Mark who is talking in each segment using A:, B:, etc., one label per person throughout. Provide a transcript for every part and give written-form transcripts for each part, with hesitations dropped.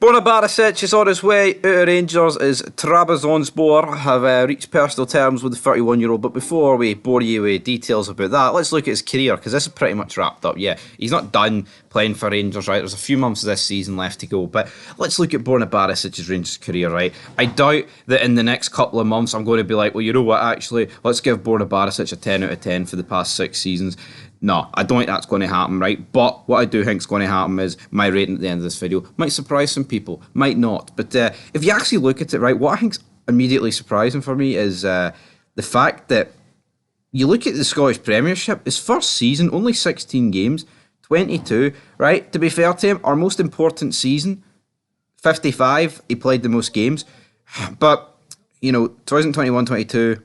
A: Borna Barisic is on his way out of Rangers as Trabzonspor have reached personal terms with the 31-year-old. But before we bore you with details about that, let's look at his career, because this is pretty much wrapped up. Yeah, he's not done playing for Rangers, right? There's a few months of this season left to go. But let's look at Borna Barisic's Rangers career, right? I doubt that in the next couple of months I'm going to be like, well, you know what, actually, let's give Borna Barisic a 10 out of 10 for the past 6 seasons. No, I don't think that's going to happen, right? But what I do think is going to happen is my rating at the end of this video might surprise some people, might not. But if you actually look at it, right, what I think's immediately surprising for me is the fact that you look at the Scottish Premiership, his first season, only 16 games, 22, right? To be fair to him, our most important season, 55, he played the most games. But, 2021-22,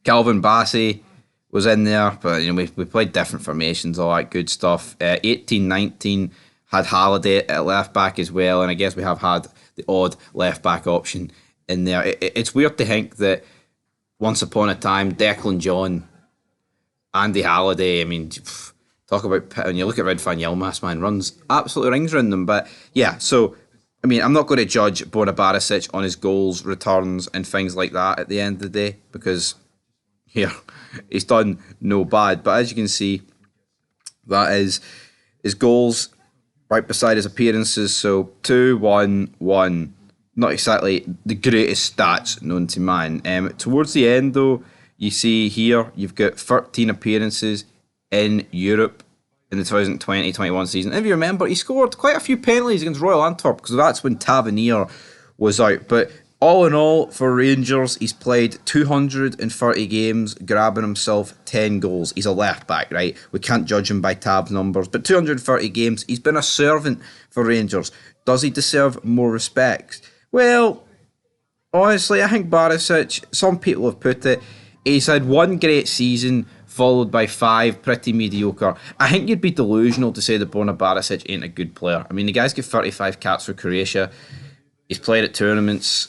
A: Calvin Bassey was in there, but we played different formations, all that good stuff. 18-19 had Halliday at left back as well, and I guess we have had the odd left back option in there. It's weird to think that once upon a time, Declan John, Andy Halliday, talk about, when you look at Red Fan Yilmaz, man, runs absolutely rings around them. But yeah, so I'm not going to judge Borna Barisic on his goals, returns, and things like that at the end of the day, because here, he's done no bad. But as you can see, that is his goals right beside his appearances. So 2-1-1. Not exactly the greatest stats known to man. Towards the end, though, you see here, you've got 13 appearances in Europe in the 2020-21 season. If you remember, he scored quite a few penalties against Royal Antwerp, because that's when Tavernier was out. But all in all, for Rangers, he's played 230 games, grabbing himself 10 goals. He's a left back, right? We can't judge him by tab numbers, but 230 games. He's been a servant for Rangers. Does he deserve more respect? Well, honestly, I think Barisic, some people have put it, he's had one great season followed by 5 pretty mediocre. I think you'd be delusional to say that Borna Barisic ain't a good player. The guy's got 35 caps for Croatia. He's played at tournaments.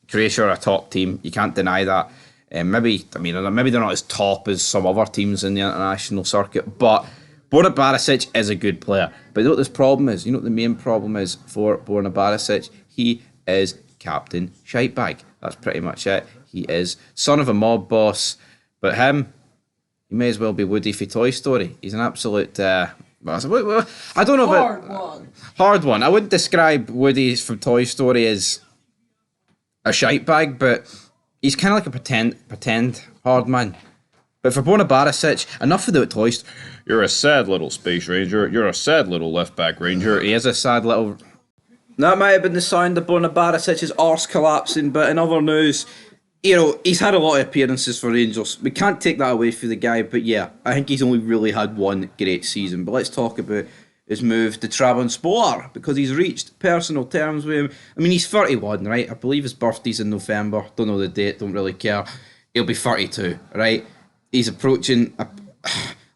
A: Croatia are a top team. You can't deny that. Maybe they're not as top as some other teams in the international circuit, but Borna Barisic is a good player. But you know what this problem is? You know what the main problem is for Borna Barisic? He is Captain Shitebag. That's pretty much it. He is son of a mob boss. But he may as well be Woody for Toy Story. He's an absolute... I don't know about... Hard one. I wouldn't describe Woody from Toy Story as a shitebag, but he's kind of like a pretend hard man. But for Borna Barisic, enough of the Toy Story. You're a sad little space ranger. You're a sad little left back ranger. He is a sad little... That might have been the sound of Borna Barisic's arse collapsing, but in other news, he's had a lot of appearances for Rangers. We can't take that away from the guy, but yeah, I think he's only really had one great season. But let's talk about his move to Trabzonspor, because he's reached personal terms with him. He's 31, right? I believe his birthday's in November. Don't know the date, don't really care. He'll be 32, right? He's approaching...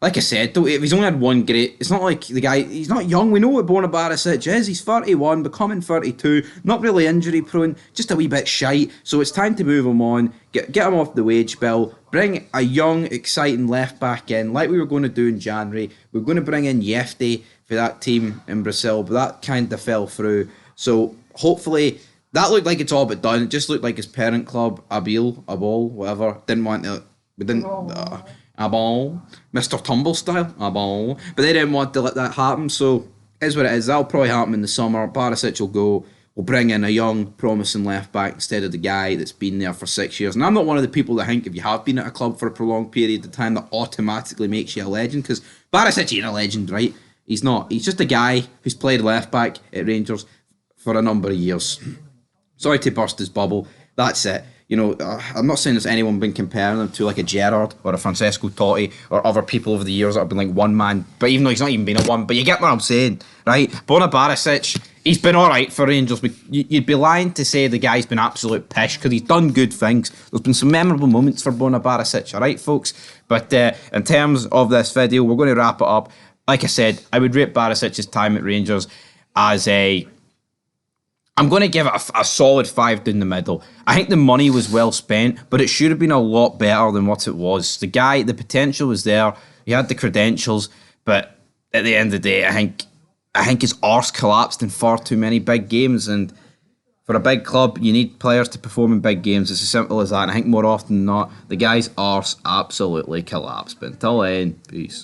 A: Like I said, if he's only had one great... It's not like the guy... He's not young. We know what Borna Barisic is. He's 31, becoming 32. Not really injury prone. Just a wee bit shite. So it's time to move him on. Get him off the wage bill. Bring a young, exciting left back in, like we were going to do in January. We were going to bring in Yefte for that team in Brazil, but that kind of fell through. So hopefully... That looked like it's all but done. It just looked like his parent club, Abol, whatever, didn't want to... We didn't... Abol, Mr. Tumble style, Abol. But they didn't want to let that happen, so is what it is. That'll probably happen in the summer. Barisic will go. We'll bring in a young, promising left back instead of the guy that's been there for 6 years. And I'm not one of the people that think if you have been at a club for a prolonged period of time, that automatically makes you a legend, because Barisic ain't a legend, right? He's not. He's just a guy who's played left back at Rangers for a number of years. Sorry to burst his bubble. That's it. I'm not saying there's anyone been comparing them to like a Gerrard or a Francesco Totti or other people over the years that have been like one man, but even though he's not even been a one, but you get what I'm saying, right? Borna Barisic, he's been alright for Rangers, but you'd be lying to say the guy's been absolute pish, because he's done good things. There's been some memorable moments for Borna Barisic, alright folks? But in terms of this video, we're going to wrap it up. Like I said, I would rate Barisic's time at Rangers as I'm going to give it a solid 5 down the middle. I think the money was well spent, but it should have been a lot better than what it was. The potential was there. He had the credentials, but at the end of the day, I think I think his arse collapsed in far too many big games, and for a big club, you need players to perform in big games. It's as simple as that. And I think more often than not, the guy's arse absolutely collapsed. But until then, peace.